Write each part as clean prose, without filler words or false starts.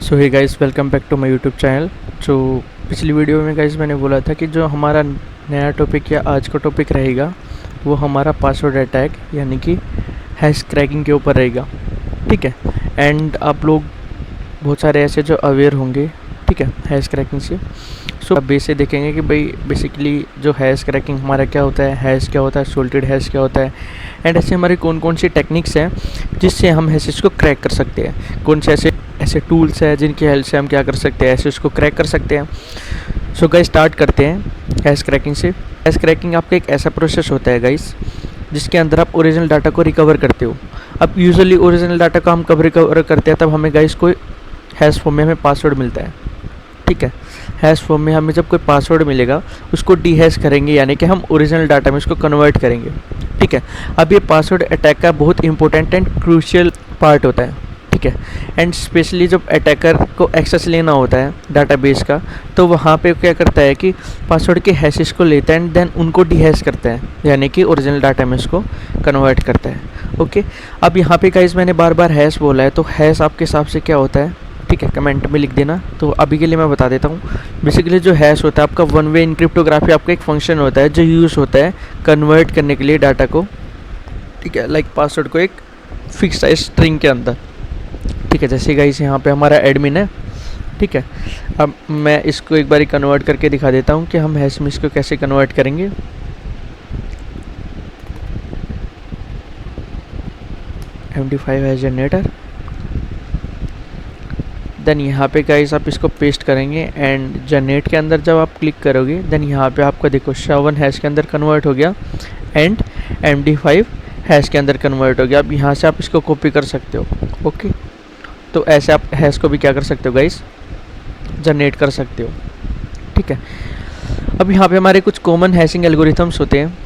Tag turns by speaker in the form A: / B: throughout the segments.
A: So hey guys, welcome back to my YouTube channel. जो पिछली video में guys मैंने बोला था कि जो हमारा नया टॉपिक या आज का टॉपिक रहेगा वो हमारा पासवर्ड अटैक यानी कि हैश क्रैकिंग के ऊपर रहेगा। ठीक है, एंड आप लोग बहुत सारे ऐसे जो अवेयर होंगे, ठीक है, हैश क्रैकिंग से। सो आप बेस से देखेंगे कि भाई बेसिकली जो हैश क्रैकिंग हमारा क्या होता है, हैश क्या होता है, सॉल्टेड हैश क्या होता है, एंड ऐसे हमारी कौन कौन सी टेक्निक्स हैं जिससे हम हैशेस को क्रैक कर सकते हैं, कौन से ऐसे टूल्स हैं जिनकी हेल्प से हम क्या कर सकते हैं, ऐसे उसको क्रैक कर सकते हैं। सो गाइस स्टार्ट करते हैं हैश क्रैकिंग से। हैश क्रैकिंग आपका एक ऐसा प्रोसेस होता है गाइस जिसके अंदर आप ओरिजिनल डाटा को रिकवर करते हो। अब यूजुअली ओरिजिनल डाटा को हम कब रिकवर करते हैं, तब हमें गाइस कोई हैश फॉर्म में हमें पासवर्ड मिलता है। ठीक है, हैश फॉर्म में हमें जब कोई पासवर्ड मिलेगा उसको डीहैश करेंगे यानी कि हम ओरिजिनल डाटा में उसको कन्वर्ट करेंगे। ठीक है, अब ये पासवर्ड अटैक का बहुत इंपॉर्टेंट एंड क्रूशियल पार्ट होता है। ठीक है, एंड स्पेशली जब अटैकर को एक्सेस लेना होता है डाटाबेस का, तो वहाँ पे क्या करता है कि पासवर्ड के हैशेस को लेता है एंड देन उनको डीहैश करता है यानी कि ओरिजिनल डाटा में उसको कन्वर्ट करता है। ओके, अब यहाँ पे गाइस मैंने बार बार हैश बोला है, तो हैश आपके हिसाब से क्या होता है, ठीक है, कमेंट में लिख देना। तो अभी के लिए मैं बता देता हूँ। बेसिकली जो हैश होता है आपका वन वे इनक्रिप्टोग्राफी आपका एक फंक्शन होता है जो यूज़ होता है कन्वर्ट करने के लिए डाटा को, ठीक है, लाइक पासवर्ड को एक फिक्स स्ट्रिंग के अंदर। ठीक है, जैसे गाइस यहाँ पे हमारा एडमिन है। ठीक है, अब मैं इसको एक बार कन्वर्ट करके दिखा देता हूँ कि हम हैश में इसको कैसे कन्वर्ट करेंगे। MD5 हैश जनरेटर, देन यहाँ पे गाइस आप इसको पेस्ट करेंगे एंड जनरेट के अंदर जब आप क्लिक करोगे देन यहाँ पे आपका देखो SHA-1 हैश के अंदर कन्वर्ट हो गया एंड MD5 हैश के अंदर कन्वर्ट हो गया। अब यहाँ से आप इसको कॉपी कर सकते हो। ओके, तो ऐसे आप हैश को भी क्या कर सकते हो गाइस, जनरेट कर सकते हो। ठीक है, अब यहाँ पे हमारे कुछ कॉमन हैशिंग एल्गोरिथम्स होते हैं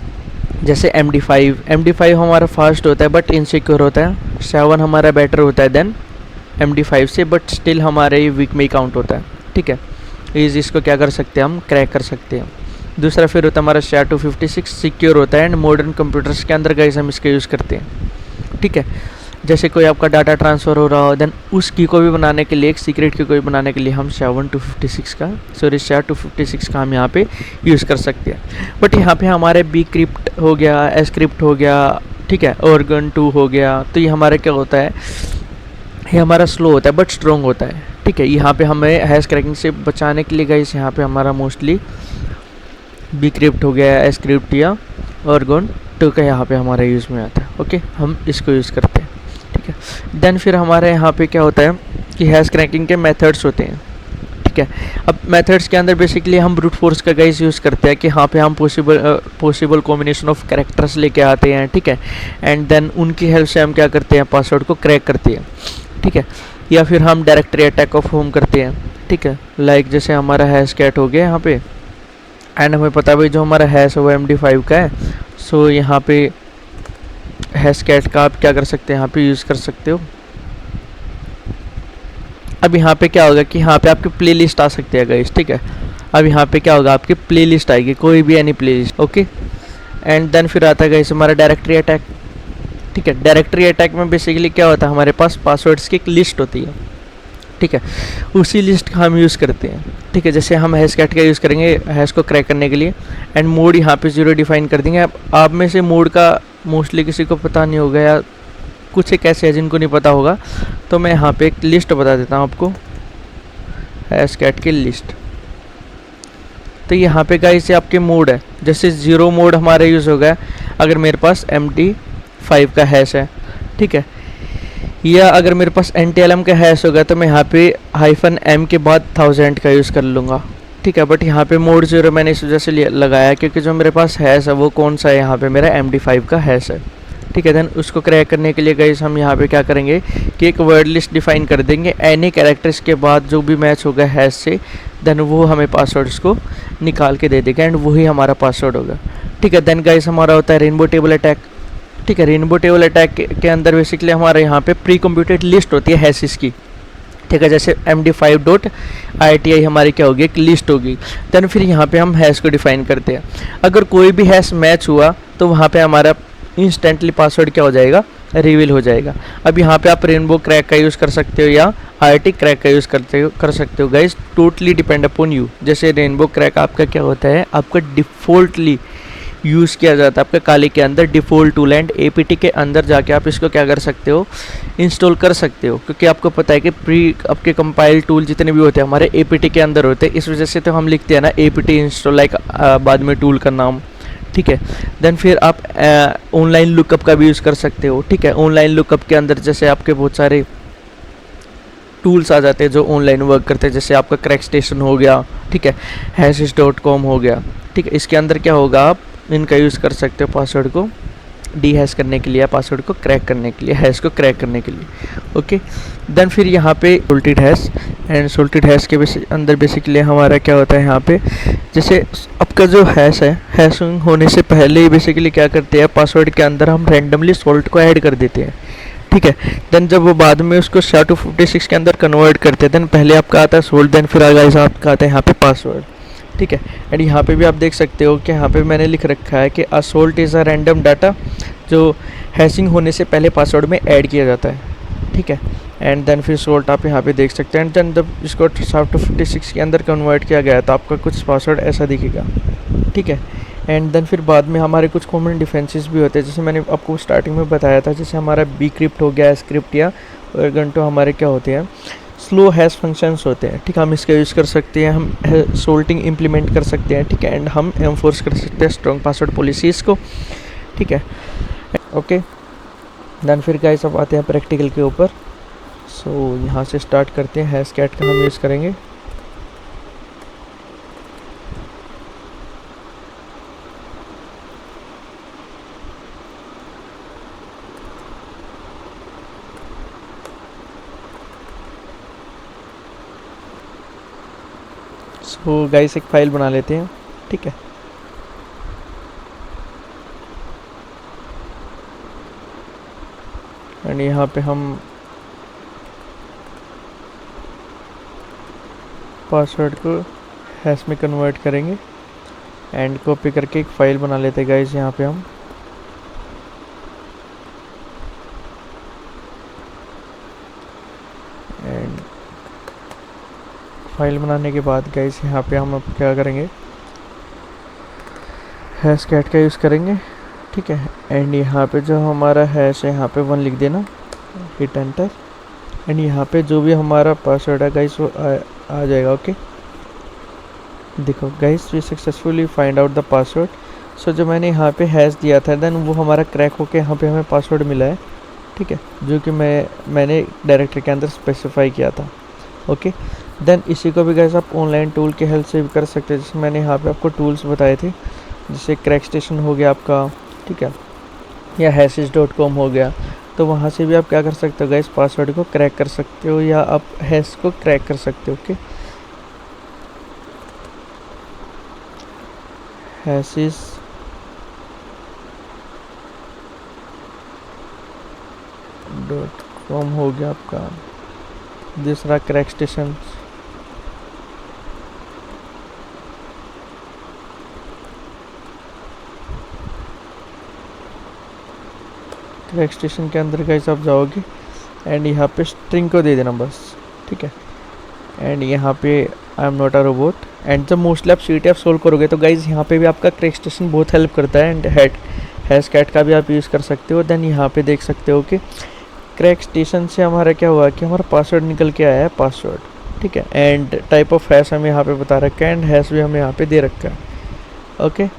A: जैसे MD5 हमारा फास्ट होता है बट इनसिक्योर होता है। SHA-1 हमारा बेटर होता है देन MD5 से, बट स्टिल हमारे वीक में ही काउंट होता है। ठीक है, इसको क्या कर सकते हैं, हम क्रैक कर सकते हैं। दूसरा फिर होता है हमारा SHA-256 सिक्योर होता है एंड मॉडर्न कंप्यूटर्स के अंदर गाइस हम इसका यूज़ करते हैं। ठीक है, जैसे कोई आपका डाटा ट्रांसफ़र हो रहा हो देन उस की को भी बनाने के लिए, एक सीक्रेट की को भी बनाने के लिए हम SHA-256 का हम यहाँ पे यूज़ कर सकते हैं। बट यहाँ पे हमारे बी क्रिप्ट हो गया, एस क्रिप्ट हो गया, ठीक है, ऑर्गन 2 हो गया, तो ये हमारा क्या होता है, ये हमारा स्लो होता है बट स्ट्रॉन्ग होता है। ठीक है, यहाँ पे हमें हैश क्रैकिंग से बचाने के लिए गाइस यहाँ पे हमारा मोस्टली बी क्रिप्ट हो गया, एस क्रिप्ट या ऑर्गन 2 का यहाँ पे हमारा यूज़ में आता है। ओके, हम इसको यूज़ करते हैं। ठीक है, देन फिर हमारे यहाँ पे क्या होता है कि हैश क्रैकिंग के मेथड्स होते हैं। ठीक है, अब मेथड्स के अंदर बेसिकली हम ब्रूट फोर्स का गाइस यूज़ करते हैं कि यहाँ पे हम पॉसिबल कॉम्बिनेशन ऑफ कैरेक्टर्स लेके आते हैं। ठीक है, एंड देन उनकी हेल्प से हम क्या करते हैं, पासवर्ड को क्रैक करते हैं। ठीक है, या फिर हम डायरेक्टरी अटैक ऑफ होम करते हैं। ठीक है, लाइक जैसे हमारा हैश कैट हो गया यहाँ पे एंड हमें पता भाई जो हमारा हैश है वो MD5 का है। सो यहाँ पे हैश कैट का आप क्या कर सकते हैं, यहाँ पे यूज़ कर सकते हो। अब यहाँ पे क्या होगा कि यहाँ पे आपकी प्लेलिस्ट आ सकती है गाइस। ठीक है, अब यहाँ पे क्या होगा, आपकी प्लेलिस्ट आएगी, कोई भी any playlist. Okay, and then फिर आता है गाइस हमारा डायरेक्टरी अटैक। ठीक है, डायरेक्टरी अटैक में बेसिकली क्या होता है, हमारे पास पासवर्ड्स की एक लिस्ट होती है। ठीक है, उसी लिस्ट का हम यूज़ करते हैं। ठीक है, जैसे हम हैश कैट का यूज़ करेंगे हैश को क्रैक करने के लिए एंड मोड यहाँ पे 0 डिफाइन कर देंगे। अब आप में से मोड का मोस्टली किसी को पता नहीं होगा या कुछ एक ऐसे है जिनको नहीं पता होगा, तो मैं यहाँ पे एक लिस्ट बता देता हूँ आपको, हैश कैट की लिस्ट। तो यहाँ पे गाइस ये आपके मोड है, जैसे 0 मोड हमारा यूज़ हो गया अगर मेरे पास MD5 का हैश है। ठीक है, या अगर मेरे पास NTLM का हैश होगा तो मैं यहाँ पे -m के बाद 1000 का यूज़ कर लूँगा। ठीक है, बट यहाँ पे मोड 0 मैंने इस वजह से लगाया क्योंकि जो मेरे पास हैश है वो कौन सा है, यहाँ पे मेरा MD5 का हैश है। ठीक है, देन उसको क्रैक करने के लिए गाइस हम यहाँ पे क्या करेंगे कि एक वर्ड लिस्ट डिफाइन कर देंगे, एनी कैरेक्टर्स के बाद जो भी मैच होगा हैश से देन वो हमें पासवर्ड्स को निकाल के दे देगा एंड वही हमारा पासवर्ड होगा। ठीक है, देन गाइस हमारा होता है रेनबो टेबल अटैक। ठीक है, रेनबो टेबल अटैक के अंदर बेसिकली हमारे यहाँ पे प्री कंप्यूटेड लिस्ट होती है हैशेस की। ठीक है, जैसे MD5.iti हमारी क्या होगी, एक लिस्ट होगी। देन फिर यहाँ पे हम हैश को डिफाइन करते हैं। अगर कोई भी हैश मैच हुआ तो वहाँ पे हमारा इंस्टेंटली पासवर्ड क्या हो जाएगा, रिवील हो जाएगा। अब यहाँ पे आप रेनबो क्रैक का यूज़ कर सकते हो या आरटी क्रैक का यूज़ कर सकते हो guys, totally depend upon you. जैसे रेनबो क्रैक आपका क्या होता है, आपका डिफ़ॉल्टली यूज़ किया जाता है आपके काली के अंदर डिफ़ॉल्ट टूल, एंड एपीटी के अंदर जाके आप इसको क्या कर सकते हो, इंस्टॉल कर सकते हो, क्योंकि आपको पता है कि प्री आपके कंपाइल टूल जितने भी होते हैं हमारे एपीटी के अंदर होते हैं। इस वजह से तो हम लिखते हैं ना एपीटी इंस्टॉल लाइक बाद में टूल का नाम, ठीक है। देन फिर आप ऑनलाइन लुकअप का भी यूज़ कर सकते हो, ठीक है। ऑनलाइन लुकअप के अंदर जैसे आपके बहुत सारे टूल्स आ जाते हैं जो ऑनलाइन वर्क करते हैं, जैसे आपका क्रैक स्टेशन हो गया, ठीक है, हैशिस.com हो गया, ठीक है। इसके अंदर क्या होगा, आप इनका यूज़ कर सकते हो पासवर्ड को डी हैश करने के लिए, पासवर्ड को क्रैक करने के लिए, हैश को क्रैक करने के लिए, ओके। देन फिर यहाँ पे salted hash, and salted hash के अंदर बेसिकली हमारा क्या होता है, यहाँ पे जैसे आपका जो हैश है, हैशिंग होने से पहले ही बेसिकली क्या करते हैं, पासवर्ड के अंदर हम रैंडमली सोल्ट को ऐड कर देते हैं, ठीक है। देन जब वो बाद में उसको SHA-256 के अंदर कन्वर्ट करते हैं, देन पहले आपका आता है सोल्ट, देन फिर आगे आपका आता है यहाँ पे पासवर्ड, ठीक है। एंड यहाँ पे भी आप देख सकते हो कि यहाँ पे मैंने लिख रखा है कि assault is a random data जो हैशिंग होने से पहले पासवर्ड में ऐड किया जाता है, ठीक है। एंड देन फिर सोल्ट आप यहाँ पे देख सकते हैं, एंड देन जब इसको SHA-256 के अंदर कन्वर्ट किया गया तो आपका कुछ पासवर्ड ऐसा दिखेगा, ठीक है। एंड देन फिर बाद में हमारे कुछ कॉमन डिफेंसेस भी होते हैं, जैसे मैंने आपको स्टार्टिंग में बताया था, जैसे हमारा bcrypt हो गया, स्क्रिप्ट या गंटो हमारे क्या होते हैं, स्लो हैश फंक्शंस होते हैं, ठीक है। हम इसका यूज़ कर सकते हैं, हम सोल्टिंग इम्प्लीमेंट कर सकते हैं, ठीक है। एंड हम एनफोर्स कर सकते हैं स्ट्रॉन्ग पासवर्ड पॉलिसीज़ को, ठीक है, ओके। देन फिर गाइस अब आते हैं प्रैक्टिकल के ऊपर। सो यहाँ से स्टार्ट करते हैं, हैशकैट का हम यूज़ करेंगे। सो गाइस एक फ़ाइल बना लेते हैं, ठीक है। एंड यहाँ पे हम पासवर्ड को हैश में कन्वर्ट करेंगे, एंड कॉपी करके एक फ़ाइल बना लेते हैं गाइस यहाँ पे हम। एंड फाइल बनाने के बाद गाइस यहाँ पे हम अब क्या करेंगे, हैशकैट का यूज़ करेंगे, ठीक है। एंड यहाँ पे जो हमारा हैश है यहाँ पे 1 लिख देना, हिट एंटर, एंड यहाँ पे जो भी हमारा पासवर्ड है गाइस वो आ जाएगा, ओके। देखो guys we successfully find out the password. So जो मैंने यहाँ पे हैश दिया था देन वो हमारा क्रैक होके यहाँ पे हमें पासवर्ड मिला है, ठीक है, जो कि मैंने डायरेक्टरी के अंदर स्पेसिफाई किया था, ओके। देन इसी को भी गाइस आप ऑनलाइन टूल के हेल्प से भी कर सकते हैं, जैसे मैंने यहाँ पे आपको टूल्स बताए थे, जैसे क्रैक स्टेशन हो गया आपका, ठीक है, या हैशिस.com हो गया। तो वहाँ से भी आप क्या कर सकते हो गाइस, पासवर्ड को क्रैक कर सकते हो या आप हैश को क्रैक कर सकते हो, ओके। हैशिस.com हो गया आपका, दूसरा क्रैक स्टेशन, क्रैक स्टेशन के अंदर गाइस आप जाओगे एंड यहाँ पे स्ट्रिंग को दे देना बस, ठीक है। एंड यहाँ पे I am not a robot, and जब मोस्टली आप CTF सोल्व करोगे तो गाइस यहाँ पे भी आपका क्रैक स्टेशन बहुत हेल्प करता है, एंड हैशकैट का भी आप यूज़ कर सकते हो। देन यहाँ पे देख सकते हो कि क्रैक स्टेशन से हमारा क्या हुआ कि हमारा पासवर्ड निकल के आया है, पासवर्ड, ठीक है। एंड टाइप ऑफ हैश हमें यहाँ पे बता रखा है, एंड हैश भी हमें यहाँ पे दे रखा है, ओके।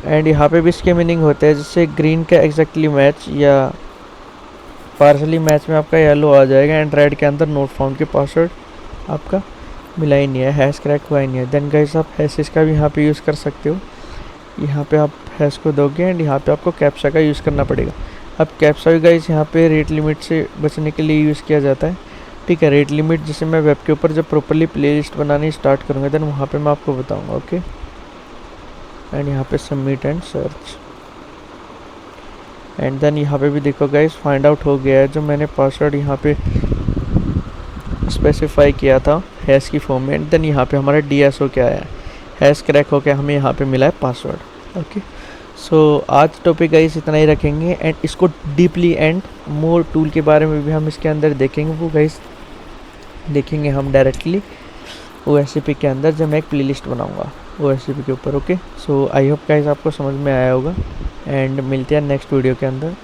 A: एंड यहाँ पे भी इसके मीनिंग होते हैं, जैसे ग्रीन का एग्जैक्टली मैच या पार्सली मैच में आपका येलो आ जाएगा, एंड रेड के अंदर नोट फाउंड के पासवर्ड आपका मिला ही नहीं है, हैश क्रैक हुआ ही नहीं है। देन गाइस आप हैशेस का भी यहाँ पे यूज़ कर सकते हो, यहाँ पे आप हैश को दोगे एंड यहाँ पे आपको कैप्चा का यूज़ करना पड़ेगा। अब कैप्चा भी गाइस यहाँ पे रेट लिमिट से बचने के लिए यूज़ किया जाता है, ठीक है। रेट लिमिट जैसे मैं वेब के ऊपर जब प्रॉपरली प्लेलिस्ट बनानी स्टार्ट करूँगा देन वहाँ पे मैं आपको बताऊँगा, ओके। एंड यहाँ पे submit and search, and then यहाँ पे भी देखो गाइस फाइंड आउट हो गया है, जो मैंने पासवर्ड यहाँ पे स्पेसिफाई किया था हैश की फॉर्म में। एंड देन यहाँ पे हमारा DSO क्या है, हैश क्रैक हो के हमें यहाँ पे मिला है पासवर्ड, ओके। सो आज टॉपिक गाइस इतना ही रखेंगे, एंड इसको डीपली एंड मोर टूल के बारे में भी हम इसके अंदर देखेंगे। वो गाइस देखेंगे हम डायरेक्टली OSCP के अंदर जब मैं एक प्लेलिस्ट बनाऊंगा OSCP के ऊपर। Okay, so I hope guys आपको समझ में आया होगा, एंड मिलते हैं नेक्स्ट वीडियो के अंदर।